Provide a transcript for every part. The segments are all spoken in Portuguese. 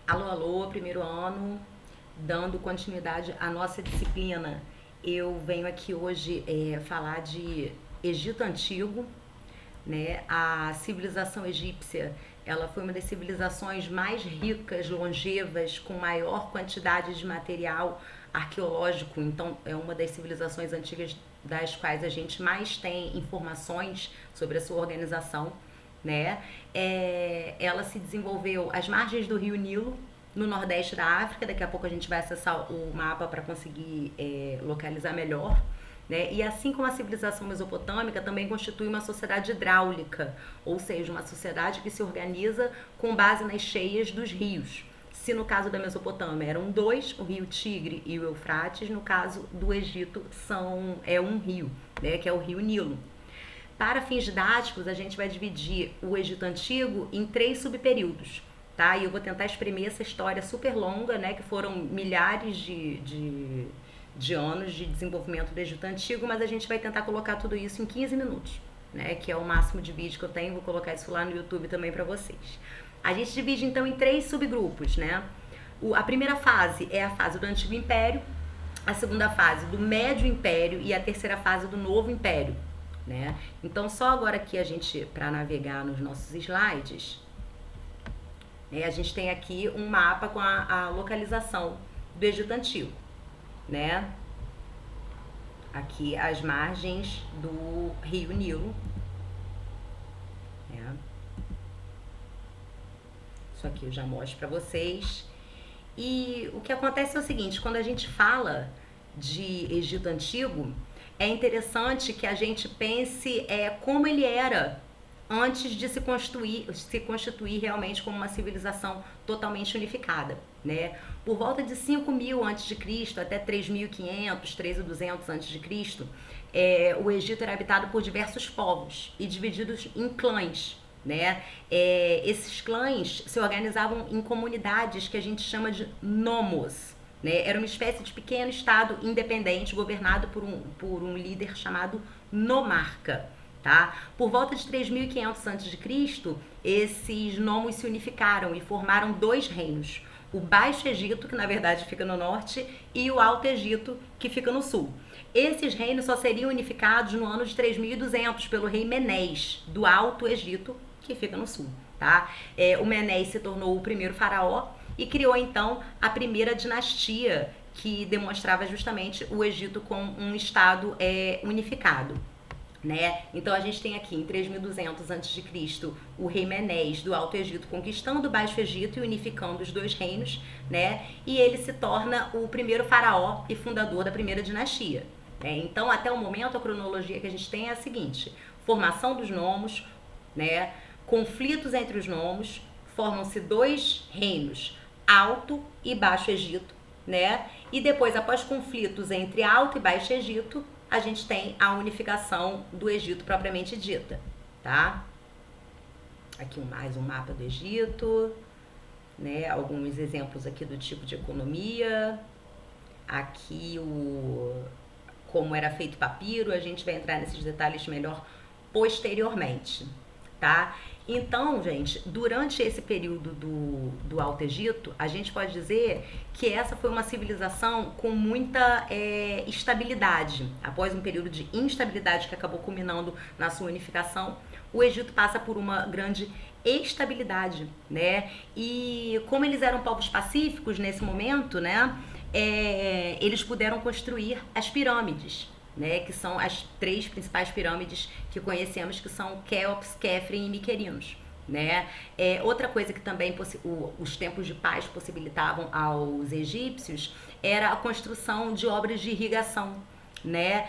Alô, alô, primeiro ano, dando continuidade à nossa disciplina. Eu venho aqui hoje falar de Egito Antigo, né? A civilização egípcia, ela foi uma das civilizações mais ricas, longevas, com maior quantidade de material arqueológico. Então, é uma das civilizações antigas das quais a gente mais tem informações sobre a sua organização, né? Ela se desenvolveu às margens do Rio Nilo, no nordeste da África. Daqui a pouco a gente vai acessar o mapa para conseguir localizar melhor. Né? E assim como a civilização mesopotâmica também constitui uma sociedade hidráulica, ou seja, uma sociedade que se organiza com base nas cheias dos rios. Se no caso da Mesopotâmia eram dois, o rio Tigre e o Eufrates, no caso do Egito é um rio, né, que é o rio Nilo. Para fins didáticos, a gente vai dividir o Egito Antigo em 3 subperíodos, tá? E eu vou tentar exprimir essa história super longa, né, que foram milhares de anos de desenvolvimento do Egito Antigo, mas a gente vai tentar colocar tudo isso em 15 minutos, né, que é o máximo de vídeo que eu tenho. Vou colocar isso lá no YouTube também para vocês. A gente divide então em 3 subgrupos, né? A primeira fase é a fase do Antigo Império, a segunda fase do Médio Império e a terceira fase do Novo Império, né? Então, só agora aqui a gente, para navegar nos nossos slides, né, a gente tem aqui um mapa com a localização do Egito Antigo, né? Aqui as margens do Rio Nilo, né? Isso aqui eu já mostro para vocês. E o que acontece é o seguinte: quando a gente fala de Egito Antigo, é interessante que a gente pense como ele era antes de se constituir realmente como uma civilização totalmente unificada, né? Por volta de 5.000 a.C. até 3.500, 3.200 a.C., o Egito era habitado por diversos povos e divididos em clãs, né? Esses clãs se organizavam em comunidades que a gente chama de nomos, né? Era uma espécie de pequeno estado independente governado por um líder chamado nomarca. Tá? Por volta de 3.500 a.C., esses nomos se unificaram e formaram 2 reinos: o Baixo Egito, que na verdade fica no norte, e o Alto Egito, que fica no sul. Esses reinos só seriam unificados no ano de 3.200 pelo rei Menés, do Alto Egito, que fica no sul. Tá? O Menés se tornou o primeiro faraó e criou então a primeira dinastia, que demonstrava justamente o Egito como um estado unificado. Né? Então a gente tem aqui em 3.200 a.C. o rei Menés do Alto Egito conquistando o Baixo Egito e unificando os 2 reinos, né? E ele se torna o primeiro faraó e fundador da primeira dinastia. Né? Então, até o momento, a cronologia que a gente tem é a seguinte: formação dos nomos, né? Conflitos entre os nomos, formam-se 2 reinos, Alto e Baixo Egito, né? E depois, após conflitos entre Alto e Baixo Egito, a gente tem a unificação do Egito propriamente dita, tá? Aqui mais um mapa do Egito, né? Alguns exemplos aqui do tipo de economia. Aqui como era feito papiro. A gente vai entrar nesses detalhes melhor posteriormente, tá? Então, gente, durante esse período do Alto Egito, a gente pode dizer que essa foi uma civilização com muita estabilidade. Após um período de instabilidade que acabou culminando na sua unificação, o Egito passa por uma grande estabilidade, né? E como eles eram povos pacíficos nesse momento, né? Eles puderam construir as pirâmides, né, que são as 3 principais pirâmides que conhecemos, que são Quéops, Quéfren e Miquerinos. Né? Outra coisa que também os tempos de paz possibilitavam aos egípcios era a construção de obras de irrigação. Né?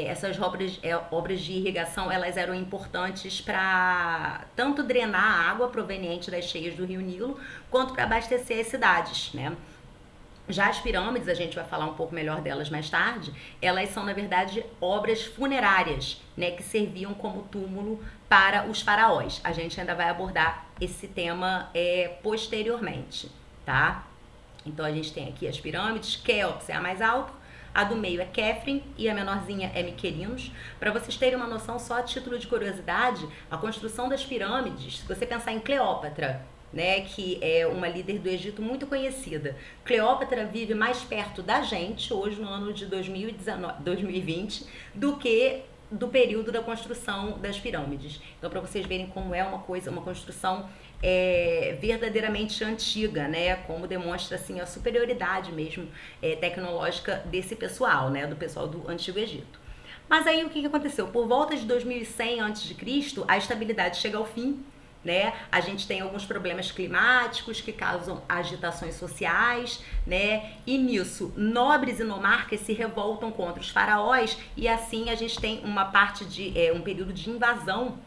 Essas obras de irrigação, elas eram importantes para tanto drenar a água proveniente das cheias do rio Nilo, quanto para abastecer as cidades. Né? Já as pirâmides, a gente vai falar um pouco melhor delas mais tarde, elas são, na verdade, obras funerárias, né, que serviam como túmulo para os faraós. A gente ainda vai abordar esse tema posteriormente, tá? Então, a gente tem aqui as pirâmides. Quéops é a mais alta, a do meio é Quéfren e a menorzinha é Miquerinos. Para vocês terem uma noção, só a título de curiosidade, a construção das pirâmides, se você pensar em Cleópatra, né, que é uma líder do Egito muito conhecida. Cleópatra vive mais perto da gente, hoje no ano de 2020, do que do período da construção das pirâmides. Então, para vocês verem como é uma construção verdadeiramente antiga, né, como demonstra assim a superioridade mesmo tecnológica desse pessoal, né, do pessoal do Antigo Egito. Mas aí o que aconteceu? Por volta de 2100 a.C., a estabilidade chega ao fim, né? A gente tem alguns problemas climáticos que causam agitações sociais, né? E nisso, nobres e nomarcas se revoltam contra os faraós e assim a gente tem uma parte de um período de invasão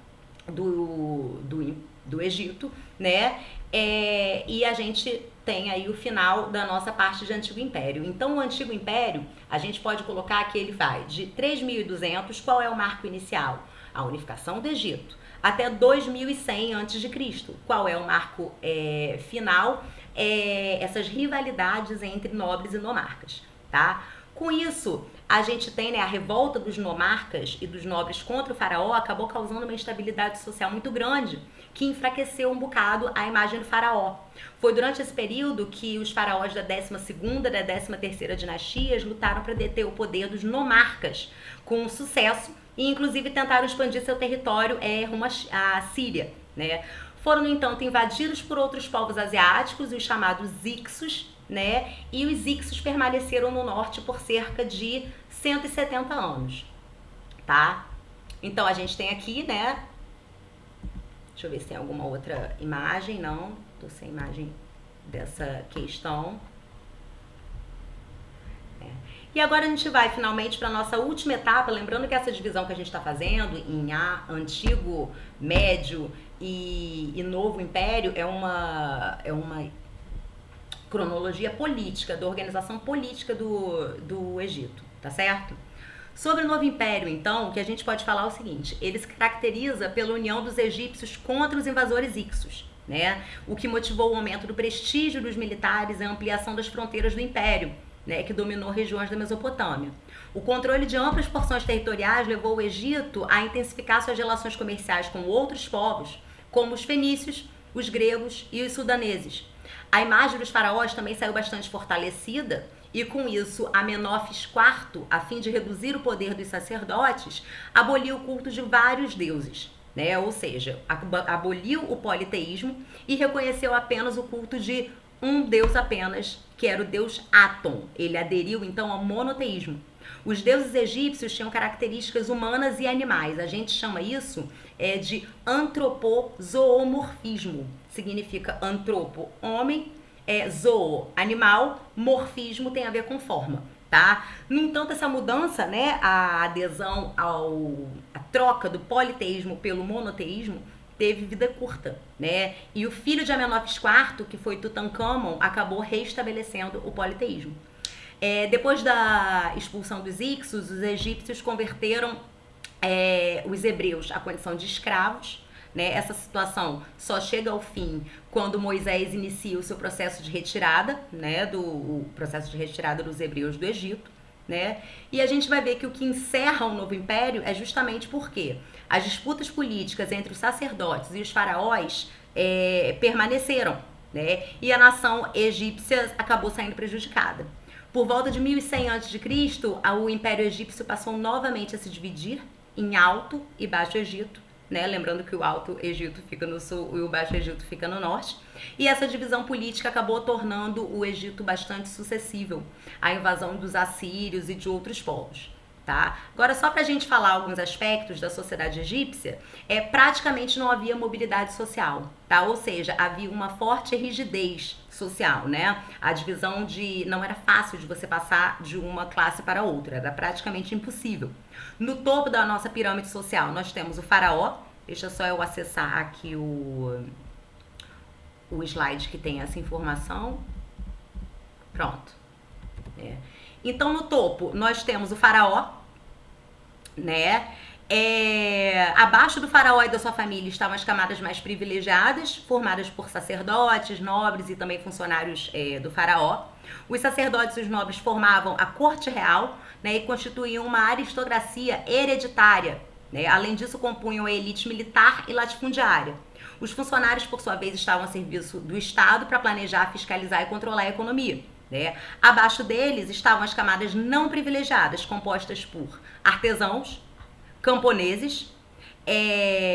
do Egito, né? E a gente tem aí o final da nossa parte de Antigo Império. Então, o Antigo Império, a gente pode colocar que ele vai de 3200, qual é o marco inicial? A unificação do Egito, até 2100 a.C. Qual é o marco final? Essas rivalidades entre nobres e nomarcas, tá? Com isso, a gente tem, né, a revolta dos nomarcas e dos nobres contra o faraó acabou causando uma instabilidade social muito grande, que enfraqueceu um bocado a imagem do faraó. Foi durante esse período que os faraós da 12ª e da 13ª dinastias lutaram para deter o poder dos nomarcas, com sucesso, e inclusive tentaram expandir seu território rumo à Síria, né? Foram, no entanto, invadidos por outros povos asiáticos, os chamados Hicsos, né? E os Hicsos permaneceram no norte por cerca de 170 anos, tá? Então a gente tem aqui, né? Deixa eu ver se tem alguma outra imagem. Não, tô sem imagem dessa questão. E agora a gente vai finalmente para a nossa última etapa, lembrando que essa divisão que a gente está fazendo em Antigo, Médio e Novo Império é uma cronologia política, da organização política do Egito, tá certo? Sobre o Novo Império, então, o que a gente pode falar é o seguinte: ele se caracteriza pela união dos egípcios contra os invasores hicsos, né? O que motivou o aumento do prestígio dos militares e a ampliação das fronteiras do Império, né, que dominou regiões da Mesopotâmia. O controle de amplas porções territoriais levou o Egito a intensificar suas relações comerciais com outros povos, como os fenícios, os gregos e os sudaneses. A imagem dos faraós também saiu bastante fortalecida e, com isso, Amenófis IV, a fim de reduzir o poder dos sacerdotes, aboliu o culto de vários deuses, né? Ou seja, aboliu o politeísmo e reconheceu apenas o culto de um deus apenas, que era o deus Aton. Ele aderiu, então, ao monoteísmo. Os deuses egípcios tinham características humanas e animais. A gente chama isso de antropozoomorfismo. Significa antropo, homem, zoo, animal, morfismo tem a ver com forma, tá? No entanto, essa mudança, né, a adesão à troca do politeísmo pelo monoteísmo, teve vida curta, né? E o filho de Amenófis IV, que foi Tutancâmon, acabou restabelecendo o politeísmo. Depois da expulsão dos Hicsos, os egípcios converteram os hebreus à condição de escravos, né? Essa situação só chega ao fim quando Moisés inicia o seu processo de retirada, né? O processo de retirada dos hebreus do Egito, né? E a gente vai ver que o que encerra o Novo Império é justamente porque as disputas políticas entre os sacerdotes e os faraós permaneceram, né? E a nação egípcia acabou saindo prejudicada. Por volta de 1100 a.C., o Império Egípcio passou novamente a se dividir em Alto e Baixo Egito, né? Lembrando que o Alto Egito fica no sul e o Baixo Egito fica no norte. E essa divisão política acabou tornando o Egito bastante suscetível à invasão dos assírios e de outros povos, tá? Agora, só para a gente falar alguns aspectos da sociedade egípcia, praticamente não havia mobilidade social, tá? Ou seja, havia uma forte rigidez social, né? A divisão não era fácil de você passar de uma classe para outra, era praticamente impossível. No topo da nossa pirâmide social, nós temos o faraó. Deixa só eu acessar aqui o slide que tem essa informação. Pronto. Então, no topo, nós temos o faraó, né? Abaixo do faraó e da sua família estavam as camadas mais privilegiadas, formadas por sacerdotes, nobres e também funcionários do faraó. Os sacerdotes e os nobres formavam a corte real, né, e constituíam uma aristocracia hereditária, né? Além disso, compunham a elite militar e latifundiária. Os funcionários, por sua vez, estavam a serviço do Estado para planejar, fiscalizar e controlar a economia. Né? Abaixo deles estavam as camadas não privilegiadas, compostas por artesãos, camponeses,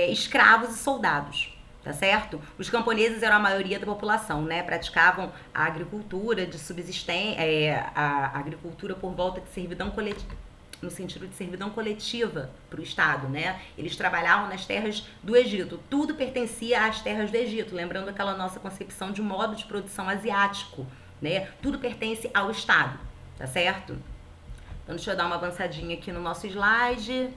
escravos e soldados. Tá certo? Os camponeses eram a maioria da população, né? Praticavam a agricultura de subsistência, a agricultura por volta de servidão coletiva, no sentido de servidão coletiva para o Estado, né? Eles trabalhavam nas terras do Egito. Tudo pertencia às terras do Egito, lembrando aquela nossa concepção de modo de produção asiático, né? Tudo pertence ao Estado, tá certo? Então, deixa eu dar uma avançadinha aqui no nosso slide,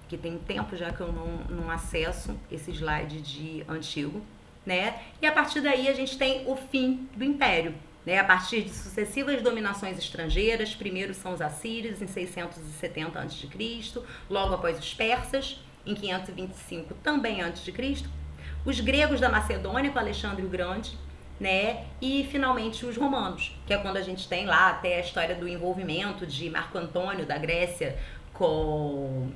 que tem tempo já que eu não acesso esse slide de antigo, né? E a partir daí a gente tem o fim do Império, né? A partir de sucessivas dominações estrangeiras, primeiro são os assírios em 670 a.C., logo após os persas em 525 também a.C., os gregos da Macedônia com Alexandre o Grande, né? E finalmente os romanos, que é quando a gente tem lá até a história do envolvimento de Marco Antônio da Grécia com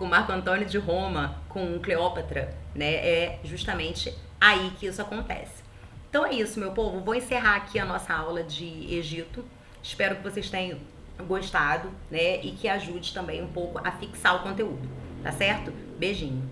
Marco Antônio de Roma, com Cleópatra, né? É justamente aí que isso acontece. Então é isso, meu povo. Vou encerrar aqui a nossa aula de Egito. Espero que vocês tenham gostado, né? E que ajude também um pouco a fixar o conteúdo, tá certo? Beijinho.